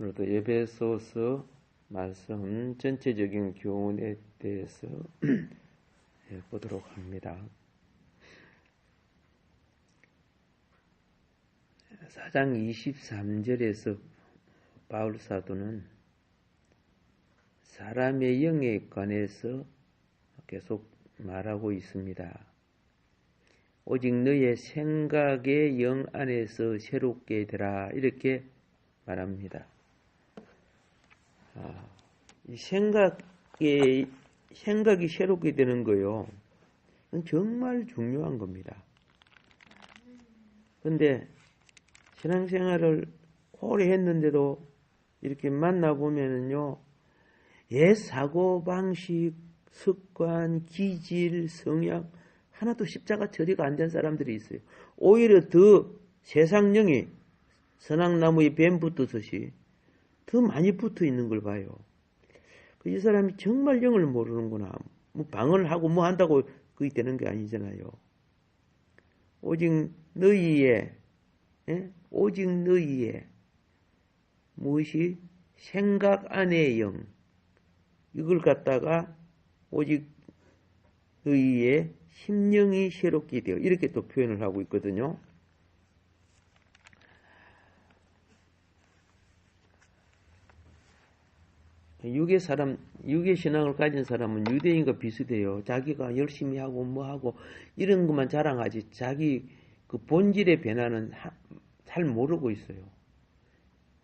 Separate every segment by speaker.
Speaker 1: 오늘도 에베소서 말씀 전체적인 교훈에 대해서 보도록 합니다. 4장 23절에서 바울 사도는 사람의 영에 관해서 계속 말하고 있습니다. 오직 너의 생각의 영 안에서 새롭게 되라, 이렇게 말합니다. 이 생각이 새롭게 되는 거요. 이건 정말 중요한 겁니다. 그런데 신앙생활을 오래 했는데도 이렇게 만나보면은요, 옛 사고방식, 습관, 기질, 성향, 하나도 십자가 처리가 안 된 사람들이 있어요. 오히려 더 세상령이 선악나무에 뱀 붙듯이 더 많이 붙어 있는 걸 봐요. 이 사람이 정말 영을 모르는구나. 뭐 방언을 하고 뭐 한다고 그게 되는 게 아니잖아요. 오직 너희의 무엇이 생각 안의 영, 이걸 갖다가 오직 너희의 심령이 새롭게 되어, 이렇게 또 표현을 하고 있거든요. 육의 신앙을 가진 사람은 유대인과 비슷해요. 자기가 열심히 하고 뭐 하고 이런 것만 자랑하지 자기 그 본질의 변화는 잘 모르고 있어요.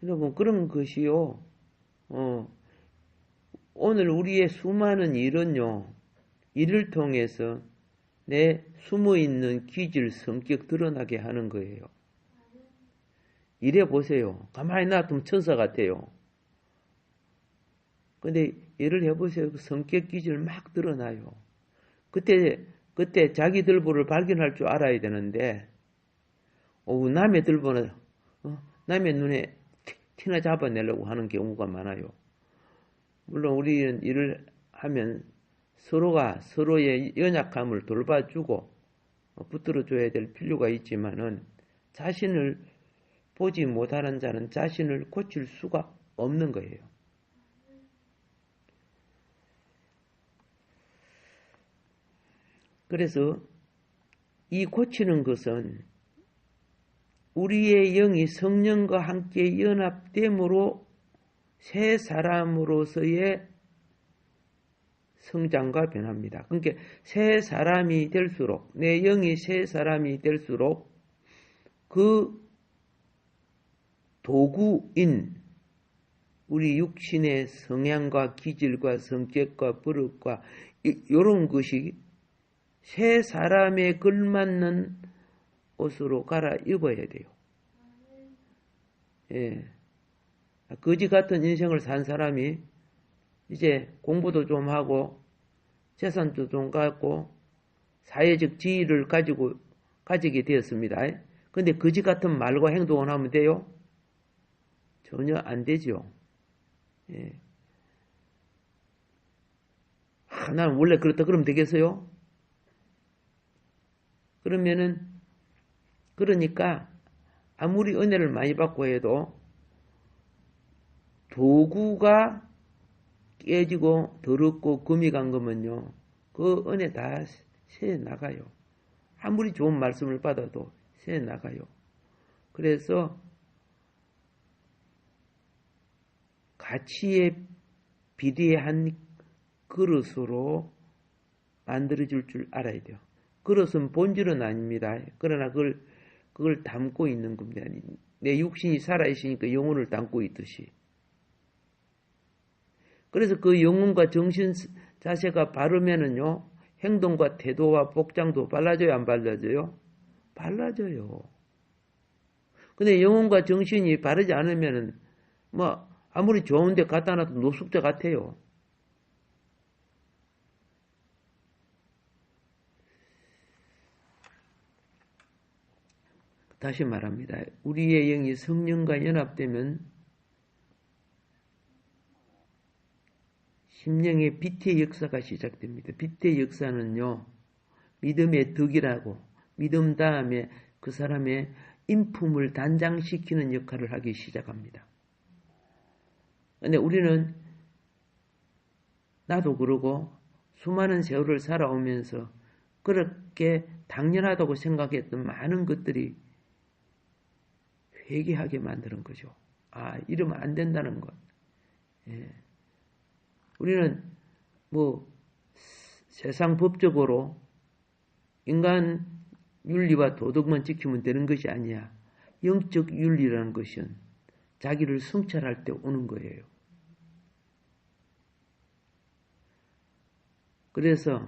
Speaker 1: 여러분, 그런 것이요, 오늘 우리의 수많은 일은요, 이를 통해서 내 숨어있는 기질, 성격 드러나게 하는 거예요. 이래 보세요. 가만히 놔두면 천사 같아요. 근데 일을 해보세요. 그 성격 기질 막 드러나요. 그때 자기 들보를 발견할 줄 알아야 되는데, 남의 들보는, 남의 눈에 티나 잡아내려고 하는 경우가 많아요. 물론 우리는 일을 하면 서로가 서로의 연약함을 돌봐주고 붙들어줘야 될 필요가 있지만은 자신을 보지 못하는 자는 자신을 고칠 수가 없는 거예요. 그래서 이 고치는 것은 우리의 영이 성령과 함께 연합됨으로 새 사람으로서의 성장과 변합니다. 그러니까 새 사람이 될수록, 내 영이 새 사람이 될수록 그 도구인 우리 육신의 성향과 기질과 성격과 버릇과 이런 것이 새 사람에 걸맞는 옷으로 갈아입어야 돼요. 예. 거지 같은 인생을 산 사람이 이제 공부도 좀 하고 재산도 좀 갖고 사회적 지위를 가지게 되었습니다. 근데 거지 같은 말과 행동을 하면 돼요? 전혀 안 되죠. 예. 난 원래 그렇다 그러면 되겠어요? 그러니까 아무리 은혜를 많이 받고 해도 도구가 깨지고 더럽고 금이 간 거면요, 그 은혜 다 새 나가요. 아무리 좋은 말씀을 받아도 새 나가요. 그래서 가치에 비례한 그릇으로 만들어줄 줄 알아야 돼요. 그릇은 본질은 아닙니다. 그러나 그걸 담고 있는 겁니다. 내 육신이 살아있으니까 영혼을 담고 있듯이. 그래서 그 영혼과 정신 자세가 바르면은요, 행동과 태도와 복장도 발라져요, 안 발라져요? 발라져요. 근데 영혼과 정신이 바르지 않으면은, 아무리 좋은데 갖다 놔도 노숙자 같아요. 다시 말합니다. 우리의 영이 성령과 연합되면 심령의 빛의 역사가 시작됩니다. 빛의 역사는요, 믿음의 덕이라고, 믿음 다음에 그 사람의 인품을 단장시키는 역할을 하기 시작합니다. 근데 우리는, 나도 그러고 수많은 세월을 살아오면서 그렇게 당연하다고 생각했던 많은 것들이 회개하게 만드는 거죠. 이러면 안 된다는 것. 예. 우리는 세상 법적으로 인간 윤리와 도덕만 지키면 되는 것이 아니야. 영적 윤리라는 것은 자기를 성찰할 때 오는 거예요. 그래서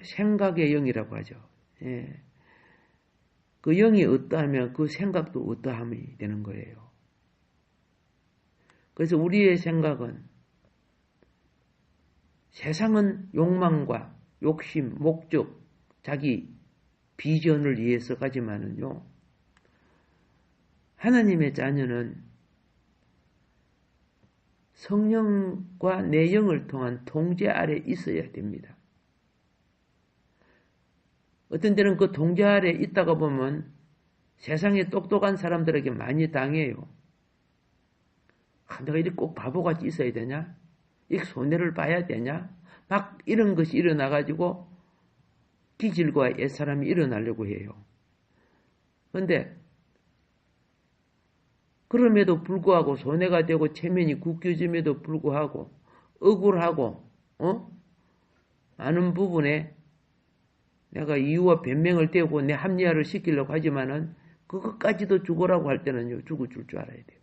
Speaker 1: 생각의 영이라고 하죠. 예. 그 영이 어떠하면 그 생각도 어떠함이 되는 거예요. 그래서 우리의 생각은, 세상은 욕망과 욕심, 목적, 자기 비전을 위해서 가지만은요, 하나님의 자녀는 성령과 내 영을 통한 통제 아래 있어야 됩니다. 어떤 때는 그 통제 아래 있다가 보면 세상에 똑똑한 사람들에게 많이 당해요. 내가 이렇게 꼭 바보같이 있어야 되냐? 이렇게 손해를 봐야 되냐? 막 이런 것이 일어나가지고 기질과 옛사람이 일어나려고 해요. 그런데 그럼에도 불구하고 손해가 되고 체면이 굳겨짐에도 불구하고 억울하고 많은 부분에 내가 이유와 변명을 떼고 내 합리화를 시키려고 하지만은 그것까지도 죽으라고 할 때는요, 죽을 줄 알아야 돼요.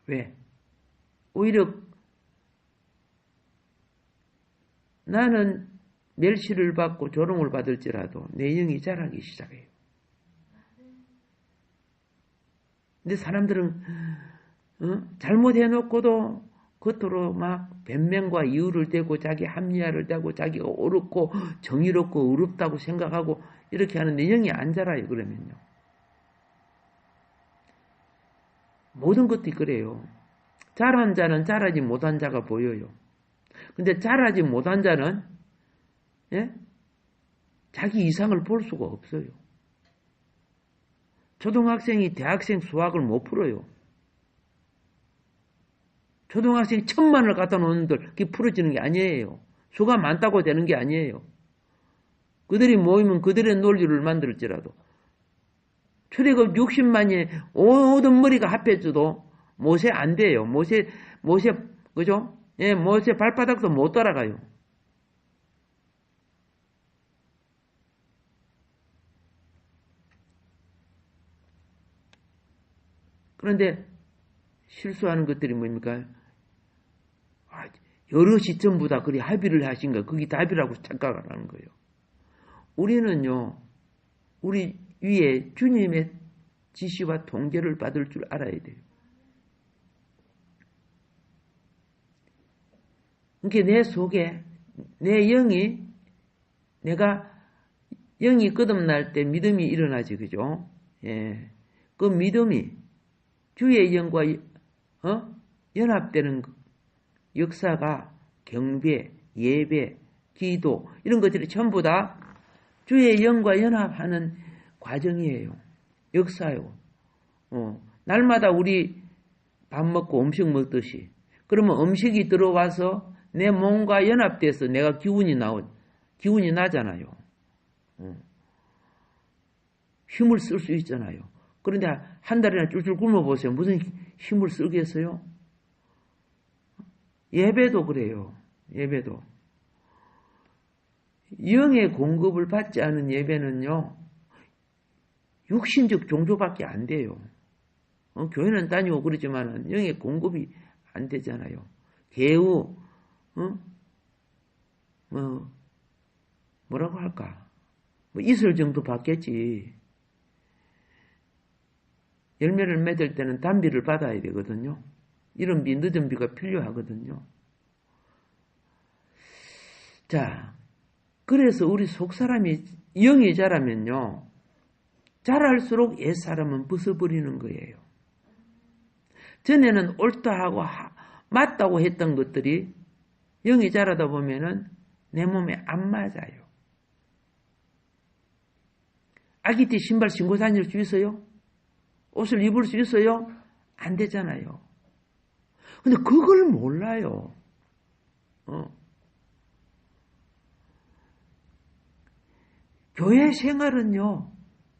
Speaker 1: 왜? 오히려 나는 멸시를 받고 조롱을 받을지라도 내 영이 자라기 시작해요. 근데 사람들은 잘못해놓고도 겉으로 막 변명과 이유를 대고 자기 합리화를 대고 자기가 옳고 정의롭고 의롭다고 생각하고 이렇게 하는데 영이 안 자라요. 그러면요. 모든 것들이 그래요. 잘한 자는 잘하지 못한 자가 보여요. 근데 잘하지 못한 자는 예? 자기 이상을 볼 수가 없어요. 초등학생이 대학생 수학을 못 풀어요. 초등학생이 1000만을 갖다 놓는들 그게 풀어지는 게 아니에요. 수가 많다고 되는 게 아니에요. 그들이 모이면 그들의 논리를 만들지라도 출애굽 60만이 모든 머리가 합해져도 모세 안 돼요. 모세 그죠? 예, 모세 발바닥도 못 따라가요. 그런데 실수하는 것들이 뭡니까? 여럿이 전부 다 그리 합의를 하신가? 그게 답이라고 착각을 하는 거예요. 우리는요, 우리 위에 주님의 지시와 통제를 받을 줄 알아야 돼요. 그러니까 내 속에, 내 영이, 내가 영이 거듭날 때 믿음이 일어나지, 그죠? 예. 그 믿음이 주의 영과, 연합되는 역사가 경배, 예배, 기도, 이런 것들이 전부 다 주의 영과 연합하는 과정이에요. 역사요. 날마다 우리 밥 먹고 음식 먹듯이. 그러면 음식이 들어와서 내 몸과 연합돼서 내가 기운이 나잖아요. 힘을 쓸 수 있잖아요. 그런데 한 달이나 쫄쫄 굶어보세요. 무슨 힘을 쓰겠어요? 예배도 그래요. 예배도. 영의 공급을 받지 않은 예배는요, 육신적 종교밖에 안 돼요. 교회는 다니고 그러지만 영의 공급이 안 되잖아요. 개우, 뭐라고 할까? 이슬 정도 받겠지. 열매를 맺을 때는 단비를 받아야 되거든요. 이런 비, 늦은 비가 필요하거든요. 자, 그래서 우리 속사람이 영이 자라면요, 자랄수록 옛사람은 벗어버리는 거예요. 전에는 옳다 하고 맞다고 했던 것들이 영이 자라다 보면은 내 몸에 안 맞아요. 아기 때 신발 신고 다닐 수 있어요? 옷을 입을 수 있어요? 안 되잖아요. 근데 그걸 몰라요. 교회 생활은요,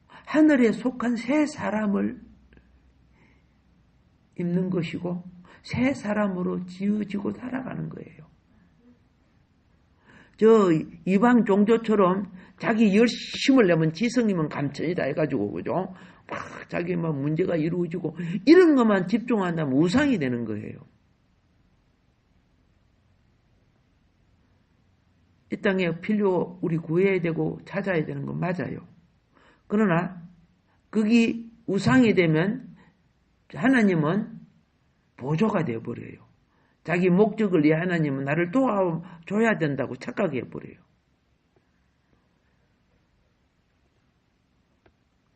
Speaker 1: 하늘에 속한 새 사람을 입는 것이고, 새 사람으로 지어지고 살아가는 거예요. 저 이방 종교처럼 자기 열심을 내면 지성이면 감천이다 해가지고, 그죠? 막 자기 막 문제가 이루어지고, 이런 것만 집중한다면 우상이 되는 거예요. 이 땅에 우리 구해야 되고 찾아야 되는 건 맞아요. 그러나 그게 우상이 되면 하나님은 보조가 되어버려요. 자기 목적을 위해 하나님은 나를 도와줘야 된다고 착각해버려요.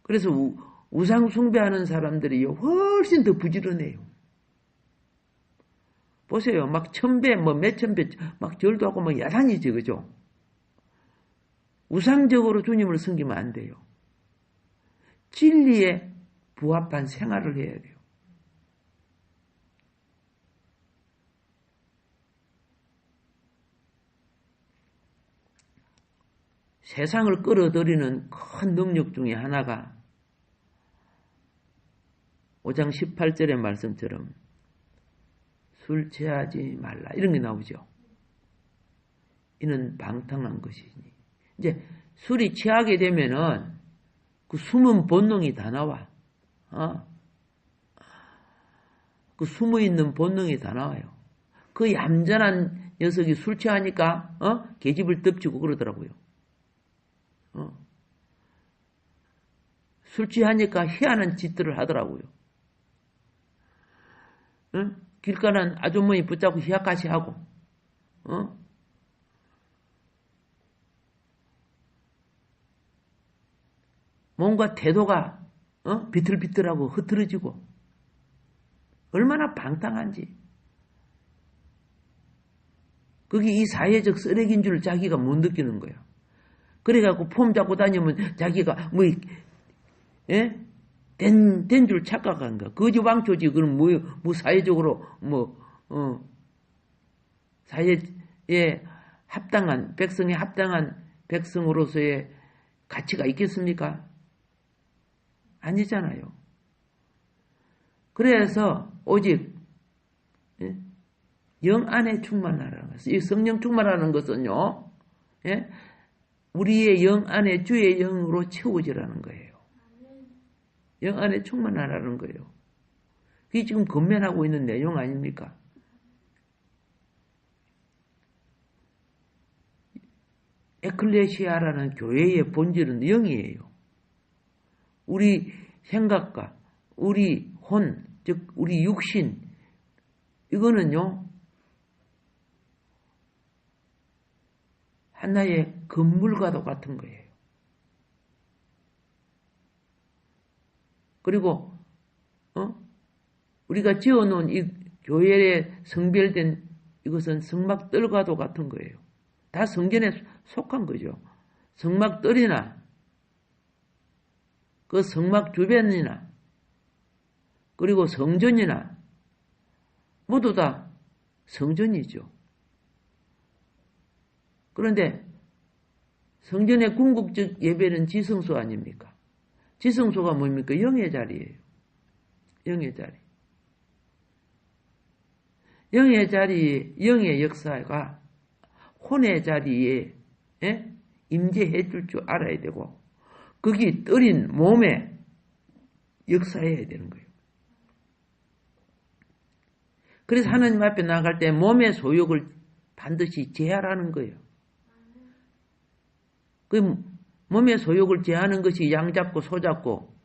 Speaker 1: 그래서 우상 숭배하는 사람들이 훨씬 더 부지런해요. 보세요. 막 1000배, 몇천 배, 막 절도 하고 막 야단이지, 그죠? 우상적으로 주님을 섬기면 안 돼요. 진리에 부합한 생활을 해야 돼요. 세상을 끌어들이는 큰 능력 중에 하나가 5장 18절의 말씀처럼 술 취하지 말라 이런 게 나오죠. 이는 방탕한 것이니. 이제 술이 취하게 되면은 그 숨은 본능이 다 나와. 그 숨어 있는 본능이 다 나와요. 그 얌전한 녀석이 술 취하니까 계집을 덮치고 그러더라고요. 술 취하니까 희한한 짓들을 하더라고요. 길 가는 아주머니 붙잡고 희약같이 하고, 뭔가 태도가, 비틀비틀하고 흐트러지고, 얼마나 방탕한지. 그게 이 사회적 쓰레기인 줄 자기가 못 느끼는 거야. 그래갖고 폼 잡고 다니면 자기가 예? 된 줄 착각한 거야. 거지왕초지. 그럼 뭐 사회적으로 사회에 합당한, 백성에 합당한 백성으로서의 가치가 있겠습니까? 아니잖아요. 그래서 오직 영 안에 충만하라는 것이, 이 성령 충만하는 것은요, 예? 우리의 영 안에 주의 영으로 채워지라는 거예요. 영 안에 충만하라는 거예요. 그게 지금 건면하고 있는 내용 아닙니까? 에클레시아라는 교회의 본질은 영이에요. 우리 생각과 우리 혼, 즉 우리 육신, 이거는요, 하나의 건물과도 같은 거예요. 그리고 우리가 지어놓은 이 교회에 성별된 이것은 성막들과도 같은 거예요. 다 성전에 속한 거죠. 성막들이나 그 성막 주변이나 그리고 성전이나 모두 다 성전이죠. 그런데 성전의 궁극적 예배는 지성소 아닙니까? 지성소가 뭡니까? 영의 자리예요. 영의 자리. 영의 자리, 영의 역사가 혼의 자리에 임재해 줄 줄 알아야 되고 거기 떨인 몸에 역사해야 되는 거예요. 그래서 하나님 앞에 나갈 때 몸의 소욕을 반드시 제하라는 거예요. 그 몸의 소욕을 제하는 것이 양 잡고 소 잡고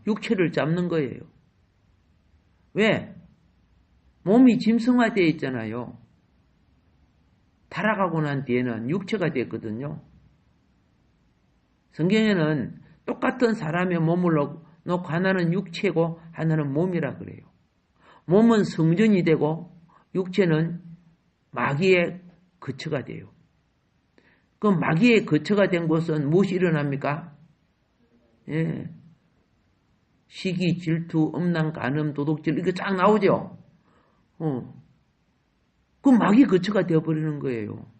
Speaker 1: 육체를 잡는 거예요. 왜? 몸이 짐승화되어 있잖아요. 타락하고 난 뒤에는 육체가 됐거든요. 성경에는 똑같은 사람의 몸을 놓고 하나는 육체고 하나는 몸이라 그래요. 몸은 성전이 되고 육체는 마귀의 거처가 돼요. 그 마귀의 거처가 된 곳은 무엇이 일어납니까? 예. 시기, 질투, 음란, 간음, 도둑질 이거 쫙 나오죠. 그 마귀 거처가 되어버리는 거예요.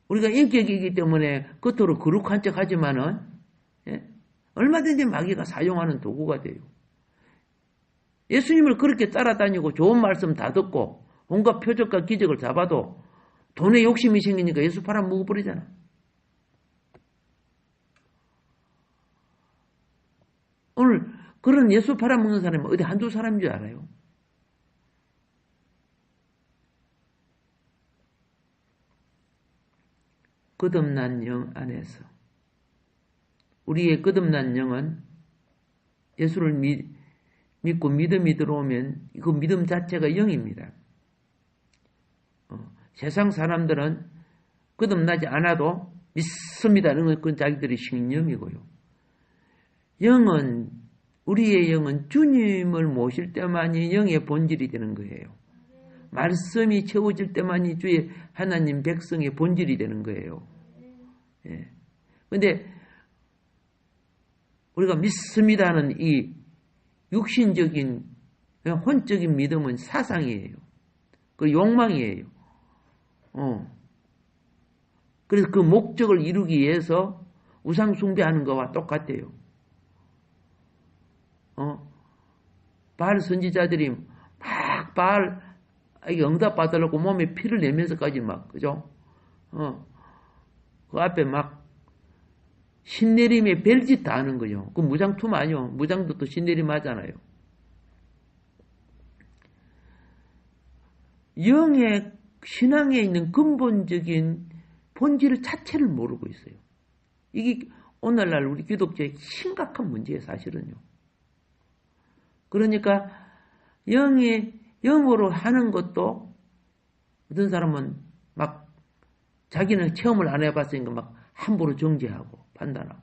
Speaker 1: 우리가 인격이기 때문에 겉으로 거룩한 척 하지만은 얼마든지 마귀가 사용하는 도구가 돼요. 예수님을 그렇게 따라다니고 좋은 말씀 다 듣고 온갖 표적과 기적을 잡아도 돈에 욕심이 생기니까 예수 팔아 먹어버리잖아. 오늘 그런 예수 팔아먹는 사람이 어디 한두 사람인 줄 알아요? 거듭난 영 안에서 우리의 거듭난 영은 예수를 믿고 믿음이 들어오면 그 믿음 자체가 영입니다. 세상 사람들은 거듭나지 않아도 믿습니다는 그건 자기들의 신념이고요. 영은 우리의 영은 주님을 모실 때만이 영의 본질이 되는 거예요. 말씀이 채워질 때만이 주의 하나님 백성의 본질이 되는 거예요. 그런데 우리가 믿습니다는 이 육신적인 혼적인 믿음은 사상이에요. 그 욕망이에요. 그래서 그 목적을 이루기 위해서 우상 숭배하는 것과 똑같아요. 바알 선지자들이 막 바알 응답 받으려고 몸에 피를 내면서까지 막 그죠? 그 앞에 막 신내림의 별짓 다 하는 거죠. 그 무장투마 아니요. 무장도 또 신내림 하잖아요. 영의 신앙에 있는 근본적인 본질 자체를 모르고 있어요. 이게 오늘날 우리 기독교의 심각한 문제예요, 사실은요. 그러니까 영으로 하는 것도 어떤 사람은 막 자기는 체험을 안 해봤으니까 막 함부로 정죄하고 판단하고.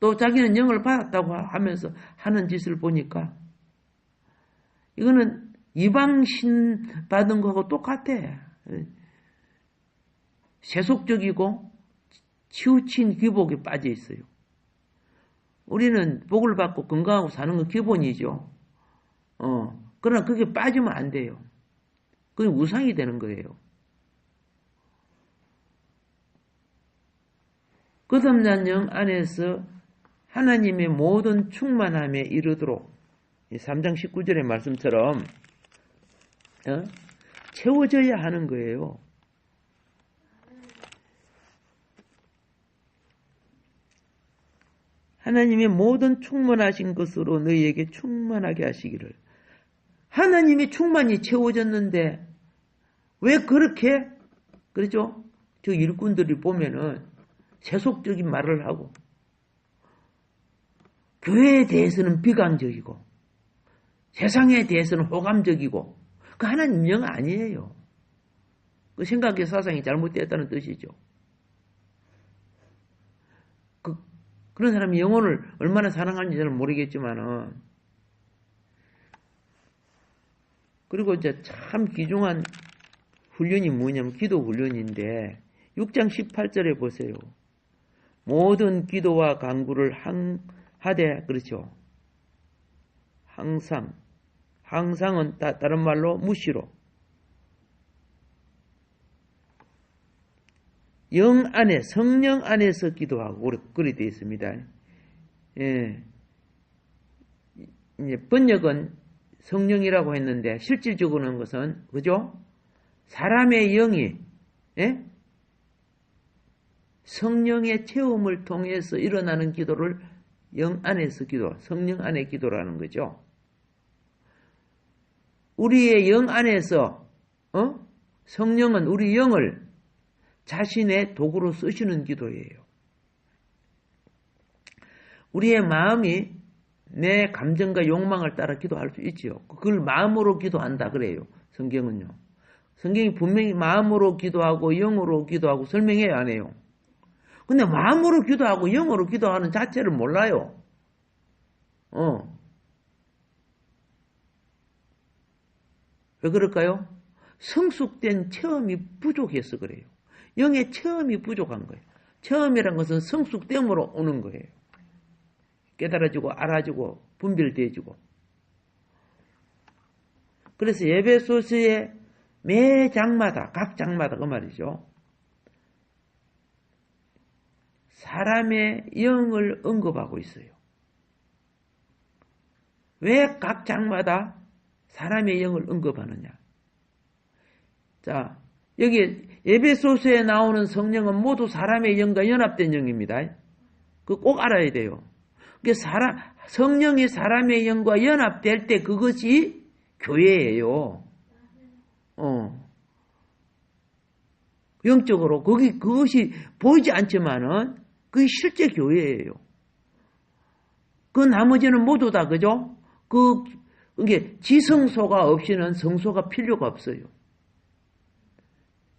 Speaker 1: 또 자기는 영을 받았다고 하면서 하는 짓을 보니까 이거는 이방신 받은 거하고 똑같아. 세속적이고 치우친 기복에 빠져 있어요. 우리는 복을 받고 건강하고 사는 건 기본이죠. 그러나 그게 빠지면 안 돼요. 그게 우상이 되는 거예요. 거듭난 영 안에서 하나님의 모든 충만함에 이르도록 3장 19절의 말씀처럼 채워져야 하는 거예요. 하나님의 모든 충만하신 것으로 너희에게 충만하게 하시기를. 하나님의 충만이 채워졌는데 왜 그렇게 그렇죠? 저 일꾼들이 보면은 세속적인 말을 하고 교회에 대해서는 비관적이고 세상에 대해서는 호감적이고 그 하나님 영 아니에요. 그 생각의 사상이 잘못되었다는 뜻이죠. 그런 사람이 영혼을 얼마나 사랑하는지 저는 모르겠지만은 그리고 이제 참 귀중한 훈련이 뭐냐면 기도 훈련인데 6장 18절에 보세요. 모든 기도와 간구를 하되 그렇죠. 항상은 다른 말로 무시로 영 안에 성령 안에서 기도하고 그렇게 되어 있습니다. 예. 이제 번역은 성령이라고 했는데 실질적으로는 것은 그죠? 사람의 영이 성령의 체험을 통해서 일어나는 기도를 영 안에서 기도, 성령 안에 기도라는 거죠. 우리의 영 안에서 성령은 우리 영을 자신의 도구로 쓰시는 기도예요. 우리의 마음이 내 감정과 욕망을 따라 기도할 수 있지요. 그걸 마음으로 기도한다 그래요. 성경은요. 성경이 분명히 마음으로 기도하고 영으로 기도하고 설명해야 안 해요. 근데 마음으로 기도하고 영으로 기도하는 자체를 몰라요. 왜 그럴까요? 성숙된 체험이 부족해서 그래요. 영의 체험이 부족한 거예요. 체험이란 것은 성숙됨으로 오는 거예요. 깨달아지고 알아지고 분별되어지고. 그래서 에베소서의 매 장마다 각 장마다 그 말이죠. 사람의 영을 언급하고 있어요. 왜 각 장마다 사람의 영을 언급하느냐. 자, 여기 에베소서에 나오는 성령은 모두 사람의 영과 연합된 영입니다. 그거 꼭 알아야 돼요. 성령이 사람의 영과 연합될 때 그것이 교회예요. 영적으로 그것이 보이지 않지만은 그게 실제 교회예요. 그 나머지는 모두 다 그죠? 그게 지성소가 없이는 성소가 필요가 없어요.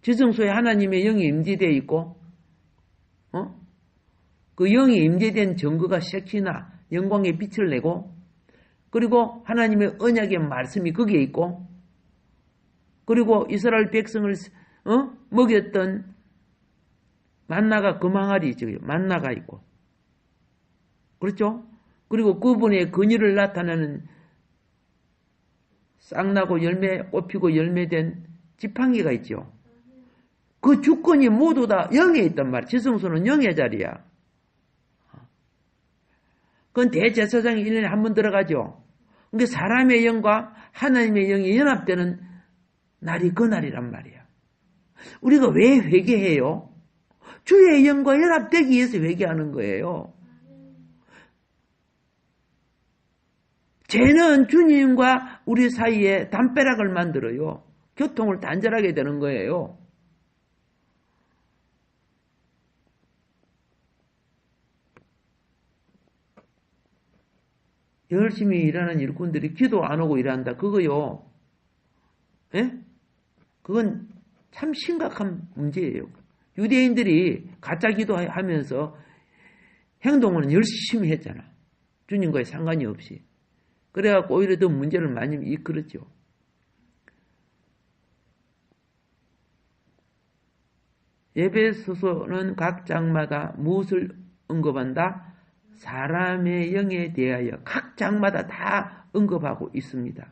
Speaker 1: 지성소에 하나님의 영이 임재되어 있고, 그 영이 임재된 증거가 색시나 영광의 빛을 내고, 그리고 하나님의 언약의 말씀이 거기에 있고, 그리고 이스라엘 백성을 먹였던 만나가 그 망아리 있죠. 만나가 있고, 그렇죠? 그리고 그분의 근위를 나타내는 싹나고 열매 꽃피고 열매된 지팡이가 있죠. 그 주권이 모두 다 영에 있단 말이야. 지성소는 영의 자리야. 그건 대제사장이 1년에 한 번 들어가죠. 그러니까 사람의 영과 하나님의 영이 연합되는 날이 그 날이란 말이야. 우리가 왜 회개해요? 주의 영과 연합되기 위해서 회개하는 거예요. 죄는 주님과 우리 사이에 담벼락을 만들어요. 교통을 단절하게 되는 거예요. 열심히 일하는 일꾼들이 기도 안 하고 일한다. 그거요. 예? 그건 참 심각한 문제예요. 유대인들이 가짜 기도하면서 행동은 열심히 했잖아. 주님과의 상관이 없이. 그래갖고 오히려 더 문제를 많이 이끌었죠. 에베소서는 각 장마다 무엇을 언급한다? 사람의 영에 대하여 각 장마다 다 언급하고 있습니다.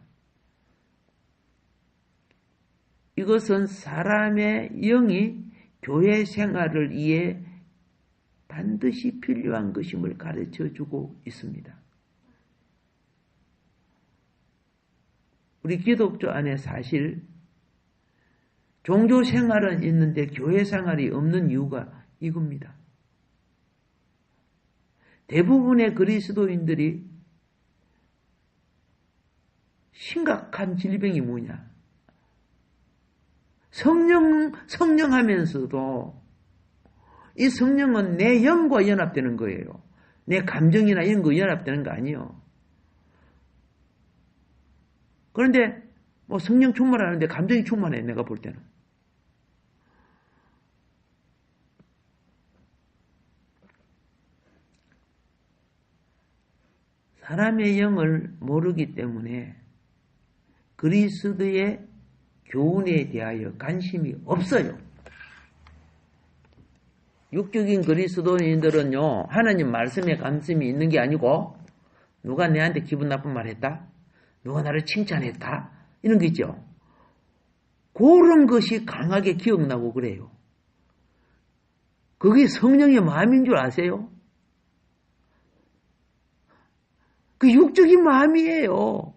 Speaker 1: 이것은 사람의 영이 교회 생활을 위해 반드시 필요한 것임을 가르쳐주고 있습니다. 우리 기독교 안에 사실 종교 생활은 있는데 교회 생활이 없는 이유가 이겁니다. 대부분의 그리스도인들이 심각한 질병이 뭐냐? 성령 하면서도 이 성령은 내 영과 연합되는 거예요. 내 감정이나 이런 거 연합되는 거 아니에요. 그런데 뭐 성령 충만하는데 감정이 충만해, 내가 볼 때는. 사람의 영을 모르기 때문에 그리스도의 교훈에 대하여 관심이 없어요. 육적인 그리스도인들은요, 하나님 말씀에 관심이 있는 게 아니고 누가 내한테 기분 나쁜 말 했다? 누가 나를 칭찬했다? 이런 거 있죠. 그런 것이 강하게 기억나고 그래요. 그게 성령의 마음인 줄 아세요? 그 육적인 마음이에요.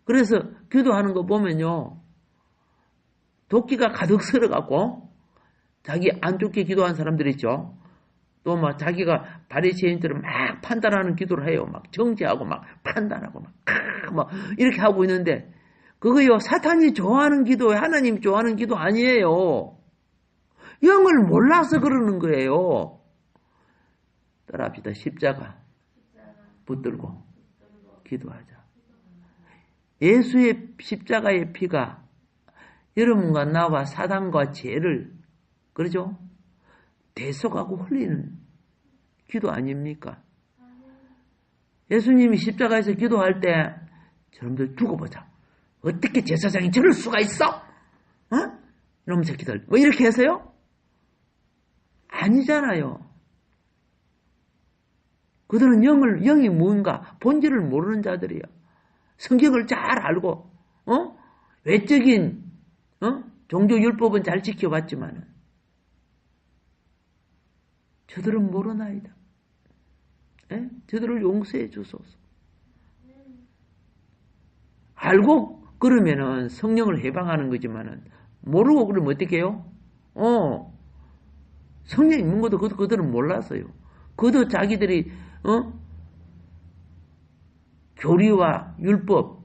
Speaker 1: 그래서 기도하는 거 보면요, 도끼가 가득 쓸어갖고 자기 안 좋게 기도한 사람들 있죠. 또 막 자기가 바리새인들은 막 판단하는 기도를 해요. 막 정죄하고 막 판단하고 막 이렇게 하고 있는데 그거요, 사탄이 좋아하는 기도예요. 하나님이 좋아하는 기도 아니에요. 영을 몰라서 그러는 거예요. 따라합시다. 십자가 붙들고 기도하자. 예수의 십자가의 피가 여러분과 나와 사단과 죄를, 그러죠? 대속하고 흘리는 기도 아닙니까? 예수님이 십자가에서 기도할 때 저놈들 죽어보자. 어떻게 제사장이 저럴 수가 있어? 어? 이놈 새끼들. 뭐 이렇게 해서요? 아니잖아요. 그들은 영이 뭔가 본질을 모르는 자들이야. 성경을 잘 알고, 외적인, 종교율법은 잘 지켜봤지만은, 저들은 모르나이다. 예? 저들을 용서해 주소서. 알고 그러면은 성령을 해방하는 거지만은, 모르고 그러면 어떻게 해요? 성령 있는 것도 그들은 몰랐어요. 그도 자기들이, 교리와 율법,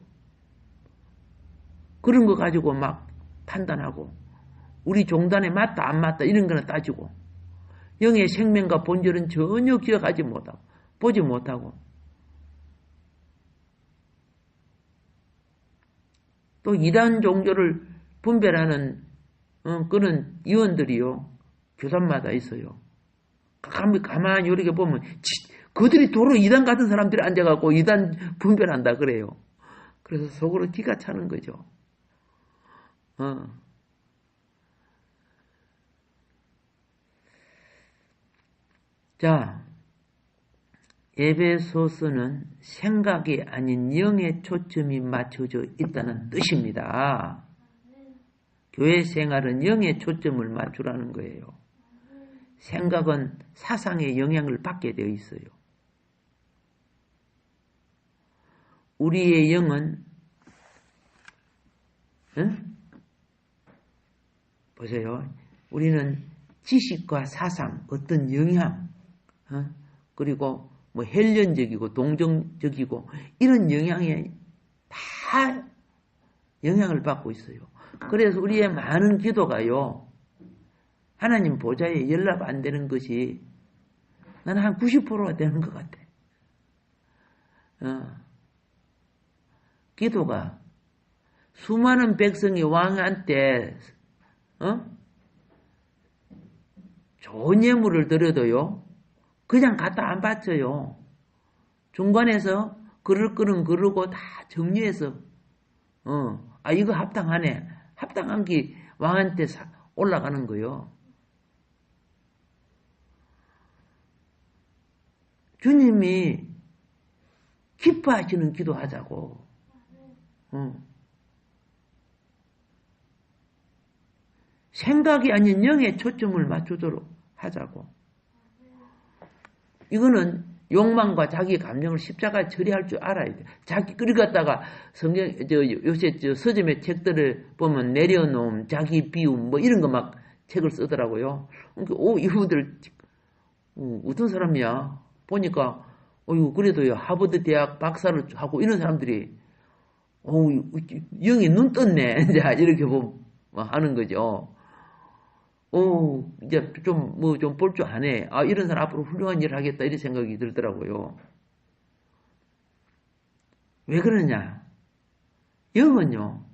Speaker 1: 그런 거 가지고 막 판단하고, 우리 종단에 맞다, 안 맞다, 이런 거는 따지고, 영의 생명과 본질은 전혀 기억하지 못하고, 보지 못하고, 또 이단 종교를 분별하는, 그런 위원들이요, 교단마다 있어요. 가만히 이렇게 보면, 그들이 도로 이단 같은 사람들이 앉아갖고 이단 분별한다 그래요. 그래서 속으로 기가 차는 거죠. 자, 에베소서는 생각이 아닌 영의 초점이 맞춰져 있다는 뜻입니다. 교회 생활은 영의 초점을 맞추라는 거예요. 생각은 사상의 영향을 받게 되어 있어요. 우리의 영은, 보세요. 우리는 지식과 사상, 어떤 영향, 그리고 뭐 헬련적이고 동정적이고 이런 영향에 다 영향을 받고 있어요. 그래서 우리의 많은 기도가요, 하나님 보좌에 연락 안 되는 것이 나는 한 90%가 되는 것 같아. 기도가 수많은 백성이 왕한테 좋은 예물을 드려도요, 그냥 갖다 안 바쳐요. 중간에서 그릇 그르고 다 정리해서, 이거 합당하네. 합당한 게 왕한테 올라가는 거요. 주님이 기뻐하시는 기도하자고. 생각이 아닌 영에 초점을 맞추도록 하자고. 이거는 욕망과 자기 감정을 십자가에 처리할 줄 알아야 돼. 그리 갖다가 요새 서점의 책들을 보면 내려놓음, 자기 비움, 뭐 이런 거 막 책을 쓰더라고요. 그러니까, 이분들, 어떤 사람이야? 보니까, 그래도요, 하버드 대학 박사를 하고 이런 사람들이, 영이 눈 떴네. 이렇게 하는 거죠. 이제 좀 볼 줄 아네. 이런 사람 앞으로 훌륭한 일을 하겠다. 이런 생각이 들더라고요. 왜 그러냐? 영은요,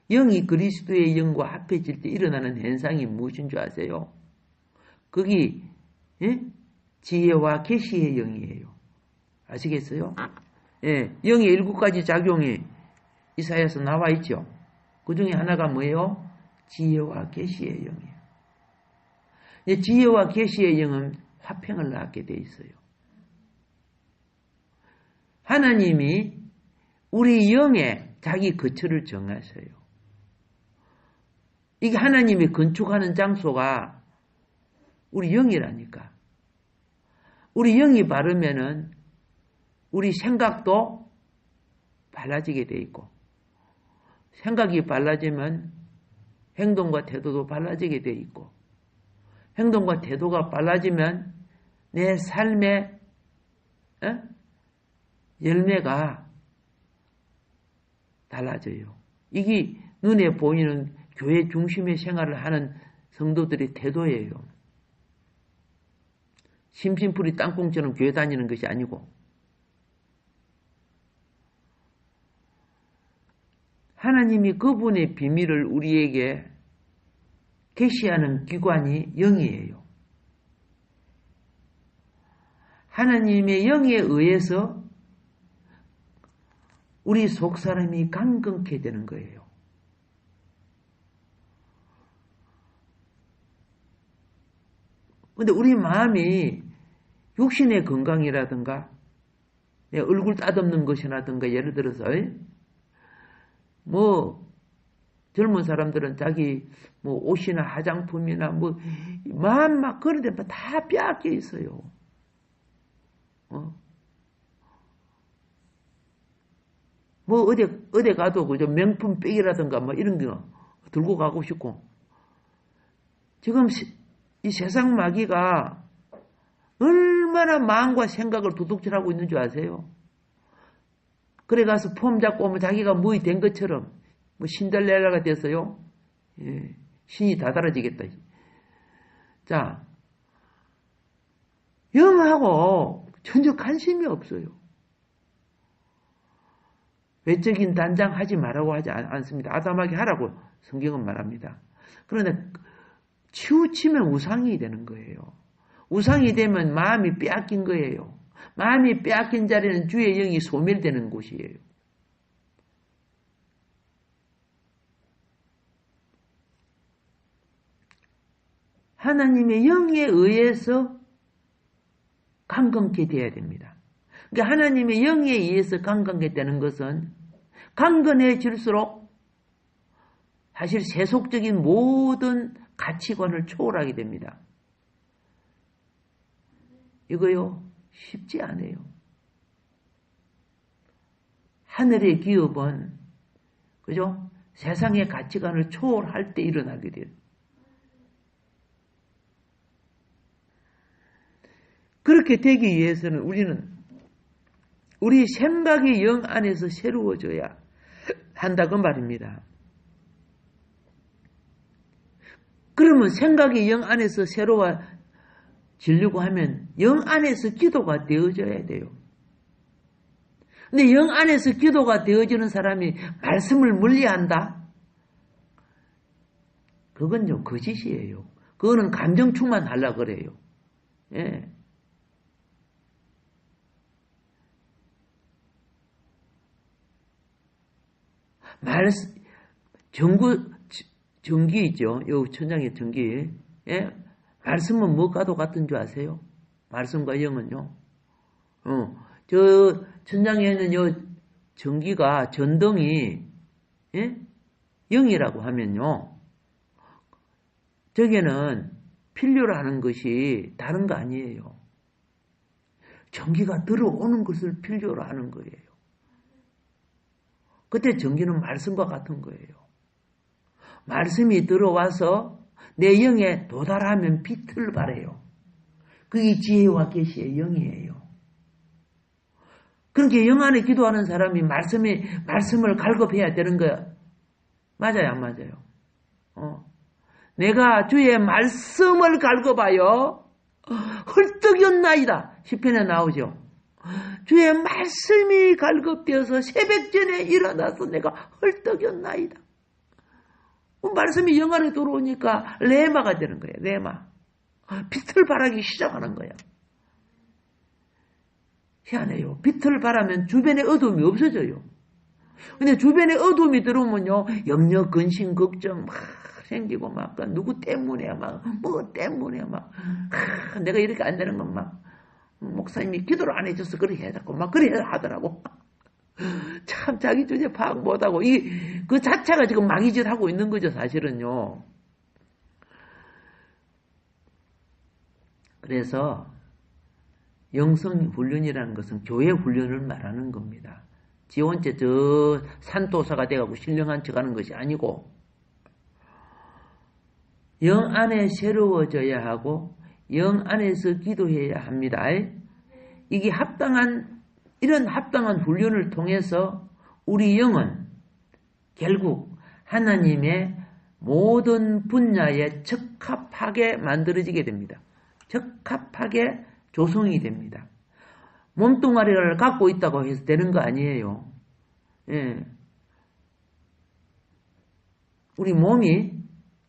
Speaker 1: 영이 그리스도의 영과 합해질 때 일어나는 현상이 무엇인 줄 아세요? 거기, 지혜와 계시의 영이에요. 아시겠어요? 예, 영의 7가지 작용이 이사야에서 나와 있죠. 그 중에 하나가 뭐예요? 지혜와 계시의 영이에요. 지혜와 계시의 영은 화평을 낳게 돼 있어요. 하나님이 우리 영에 자기 거처를 정하셔요. 이게 하나님이 건축하는 장소가 우리 영이라니까. 우리 영이 바르면은 우리 생각도 발라지게 돼 있고, 생각이 발라지면 행동과 태도도 발라지게 돼 있고, 행동과 태도가 빨라지면 내 삶의 열매가 달라져요. 이게 눈에 보이는 교회 중심의 생활을 하는 성도들의 태도예요. 심심풀이 땅콩처럼 교회 다니는 것이 아니고, 하나님이 그분의 비밀을 우리에게 계시하는 기관이 영이에요. 하나님의 영에 의해서 우리 속사람이 강건케 되는 거예요. 그런데 우리 마음이 육신의 건강이라든가 얼굴 따듬는 것이라든가, 예를 들어서 젊은 사람들은 자기 옷이나 화장품이나 마음 막 그런 데 다 빼앗겨 있어요. 어디 가도 그저 명품 백이라든가 이런 거 들고 가고 싶고. 지금 이 세상 마귀가 얼마나 마음과 생각을 도둑질하고 있는 줄 아세요? 그래 가서 폼 잡고 오면 자기가 무이 된 것처럼 신데렐라가 됐어요. 예, 신이 다 달아지겠다. 자, 영하고 전혀 관심이 없어요. 외적인 단장 하지 말라고 하지 않습니다. 아담하게 하라고 성경은 말합니다. 그런데 치우치면 우상이 되는 거예요. 우상이 되면 마음이 빼앗긴 거예요. 마음이 빼앗긴 자리는 주의 영이 소멸되는 곳이에요. 하나님의 영에 의해서 강건케 되어야 됩니다. 그러니까 하나님의 영에 의해서 강건케 되는 것은 강건해질수록 사실 세속적인 모든 가치관을 초월하게 됩니다. 이거요, 쉽지 않아요. 하늘의 기업은, 그죠? 세상의 가치관을 초월할 때 일어나게 돼요. 그렇게 되기 위해서는 우리는 우리 생각의 영 안에서 새로워져야 한다고 말입니다. 그러면 생각의 영 안에서 새로워지려고 하면 영 안에서 기도가 되어져야 돼요. 근데 영 안에서 기도가 되어지는 사람이 말씀을 멀리한다? 그건 좀 거짓이에요. 그거는 감정 충만하려고 그래요. 예. 전기이죠. 요 천장의 전기. 예? 말씀은 뭐가도 같은 줄 아세요? 말씀과 영은요. 저 천장에는 요 전기가 전등이 예? 영이라고 하면요. 저게는 필요로 하는 것이 다른 거 아니에요. 전기가 들어오는 것을 필요로 하는 거예요. 그때 전기는 말씀과 같은 거예요. 말씀이 들어와서 내 영에 도달하면 빛을 발해요. 그게 지혜와 계시의 영이에요. 그렇게 영 안에 기도하는 사람이 말씀을 갈급해야 되는 거야. 맞아요, 안 맞아요? 내가 주의 말씀을 갈급하여 헐떡였나이다. 시편에 나오죠. 주의 말씀이 갈급되어서 새벽 전에 일어나서 내가 헐떡였나이다. 말씀이 영 안에 들어오니까 레마가 되는 거예요. 레마. 빛을 발하기 시작하는 거예요. 희한해요. 빛을 발하면 주변에 어둠이 없어져요. 근데 주변에 어둠이 들어오면요, 염려, 근심, 걱정 막 생기고 막 누구 때문에 막 뭐 때문에 막 내가 이렇게 안 되는 건 막 목사님이 기도를 안 해줘서 그렇게 해자고 막 그래 하더라고. 참 자기 주제 파악 못하고 그 자체가 지금 망이짓 하고 있는 거죠, 사실은요. 그래서 영성 훈련이라는 것은 교회 훈련을 말하는 겁니다. 지 혼자 저 산도사가 돼가고 신령한 척하는 것이 아니고 영 안에 새로워져야 하고 영 안에서 기도해야 합니다. 이게 이런 합당한 훈련을 통해서 우리 영은 결국 하나님의 모든 분야에 적합하게 만들어지게 됩니다. 적합하게 조성이 됩니다. 몸뚱아리를 갖고 있다고 해서 되는 거 아니에요. 예. 우리 몸이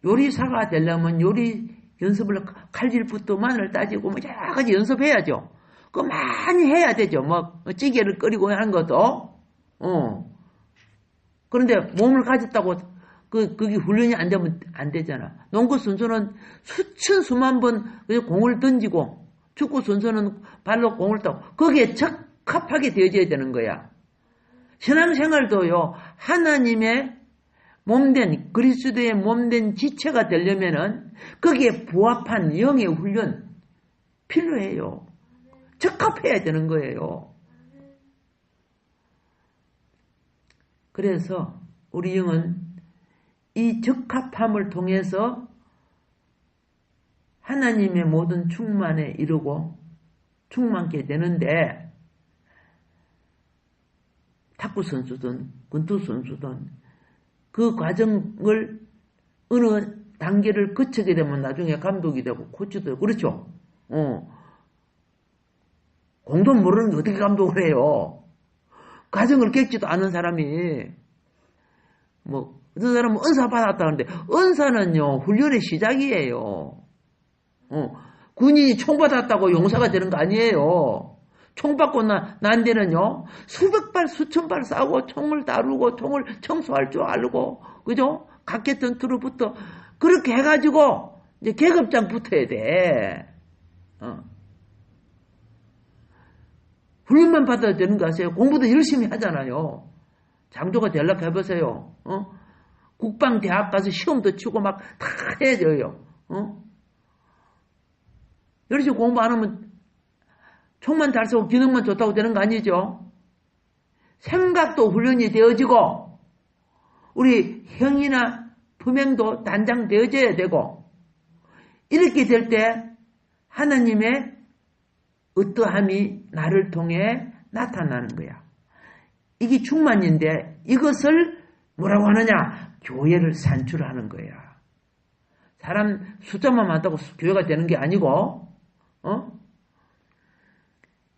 Speaker 1: 요리사가 되려면 요리 연습을 칼질부터 마늘 따지고 뭐 여러 가지 연습해야죠. 그거 많이 해야 되죠. 뭐 찌개를 끓이고 하는 것도. 그런데 몸을 가졌다고 그게 훈련이 안 되면 안 되잖아. 농구 선수는 수만 번 공을 던지고 축구 선수는 발로 공을 따고 거기에 적합하게 되어져야 되는 거야. 신앙생활도요. 하나님의 몸된 그리스도의 몸된 지체가 되려면은 거기에 부합한 영의 훈련 필요해요. 적합해야 되는 거예요. 그래서 우리 영은 이 적합함을 통해서 하나님의 모든 충만에 이르고 충만케 되는데 탁구 선수든 권투 선수든 그 과정을 어느 단계를 거치게 되면 나중에 감독이 되고 코치도 되고 그렇죠. 공도 모르는 게 어떻게 감독을 해요. 과정을 겪지도 않은 사람이 뭐 어떤 사람은 은사 받았다는데 은사는요 훈련의 시작이에요. 군인이 총 받았다고 용사가 되는 거 아니에요. 총 받고 난 데는요 수백 발 수천 발 쏴고 총을 다루고 총을 청소할 줄 알고 그죠? 각계 전투로부터 그렇게 해가지고 이제 계급장 붙어야 돼. 훈련만 받아도 되는 거 아세요? 공부도 열심히 하잖아요. 장교가 되려고 해보세요. 국방대학 가서 시험도 치고 막 다 해야 돼요. 열심히 공부 안 하면 총만 잘 쏘고 기능만 좋다고 되는 거 아니죠? 생각도 훈련이 되어지고 우리 형이나 품행도 단장되어져야 되고 이렇게 될 때 하나님의 어떠함이 나를 통해 나타나는 거야. 이게 충만인데 이것을 뭐라고 하느냐? 교회를 산출하는 거야. 사람 숫자만 많다고 교회가 되는 게 아니고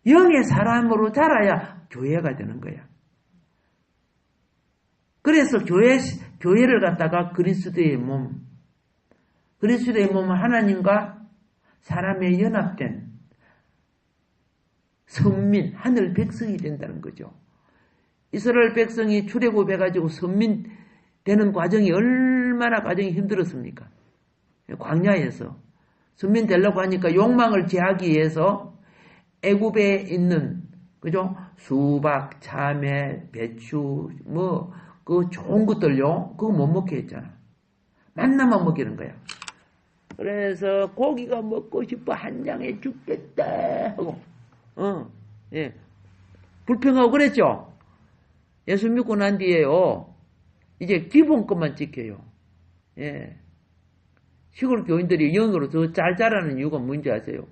Speaker 1: 영의 사람으로 자라야 교회가 되는 거야. 그래서 교회를 갖다가 그리스도의 몸, 그리스도의 몸은 하나님과 사람의 연합된 선민, 하늘 백성이 된다는 거죠. 이스라엘 백성이 출애굽해가지고 선민 되는 과정이 얼마나 과정이 힘들었습니까? 광야에서 선민 되려고 하니까 욕망을 제하기 위해서 애굽에 있는 그죠? 수박, 참외, 배추, 그 좋은 것들요. 그거 못 먹게 했잖아. 만나만 먹이는 거야. 그래서 고기가 먹고 싶어 한장에 죽겠다 하고, 예. 불평하고 그랬죠? 예수 믿고 난 뒤에요. 이제 기본 것만 지켜요. 예. 시골 교인들이 영어로 더 잘 자라는 이유가 뭔지 아세요?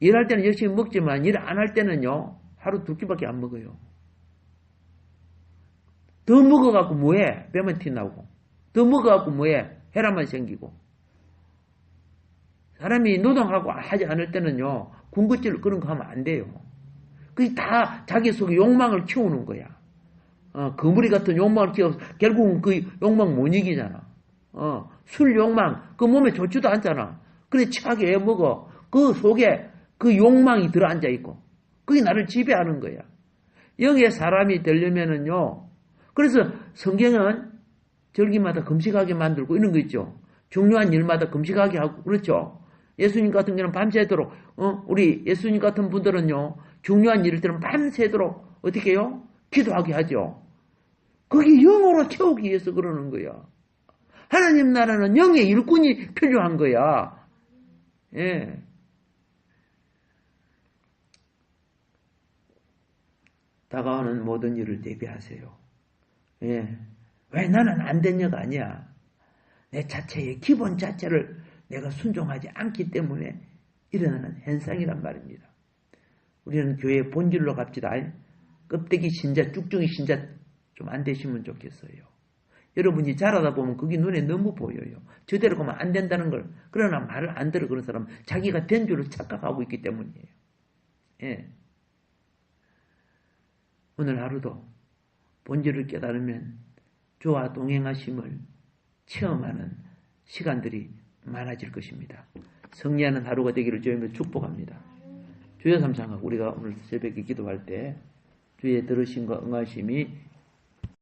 Speaker 1: 일할 때는 열심히 먹지만 일 안 할 때는요. 하루 2끼밖에 안 먹어요. 더 먹어갖고 뭐해? 뼈만 튀나오고. 더 먹어갖고 뭐해? 혈압만 생기고. 사람이 노동하고 하지 않을 때는요. 군것질 그런 거 하면 안 돼요. 그게 다 자기 속에 욕망을 키우는 거야. 거물이 같은 욕망을 키워서 결국은 그 욕망 못 이기잖아. 술 욕망, 그 몸에 좋지도 않잖아. 그래 취하게 해 먹어. 그 속에 그 욕망이 들어앉아 있고. 그게 나를 지배하는 거야. 영의 사람이 되려면은요. 그래서 성경은 절기마다 금식하게 만들고 이런 거 있죠. 중요한 일마다 금식하게 하고 그렇죠. 예수님 같은 경우는 밤새도록 우리 예수님 같은 분들은요. 중요한 일을 때는 밤새도록 어떻게 해요? 기도하게 하죠. 그게 영으로 채우기 위해서 그러는 거야. 하나님 나라는 영의 일꾼이 필요한 거야. 예. 다가오는 모든 일을 대비하세요. 예. 왜 나는 안 된녀가 아니야. 내 자체의 기본 자체를 내가 순종하지 않기 때문에 일어나는 현상이란 말입니다. 우리는 교회의 본질로 갑시다. 껍데기 신자, 쭉중이 신자 좀 안 되시면 좋겠어요. 여러분이 자라다 보면 그게 눈에 너무 보여요. 저대로 가면 안 된다는 걸. 그러나 말을 안 들어 그런 사람은 자기가 된 줄을 착각하고 있기 때문이에요. 예. 오늘 하루도 본질을 깨달으면 주와 동행하심을 체험하는 시간들이 많아질 것입니다. 승리하는 하루가 되기를 주님으로 축복합니다. 주여 삼상하고 우리가 오늘 새벽에 기도할 때 주의 들으심과 응하심이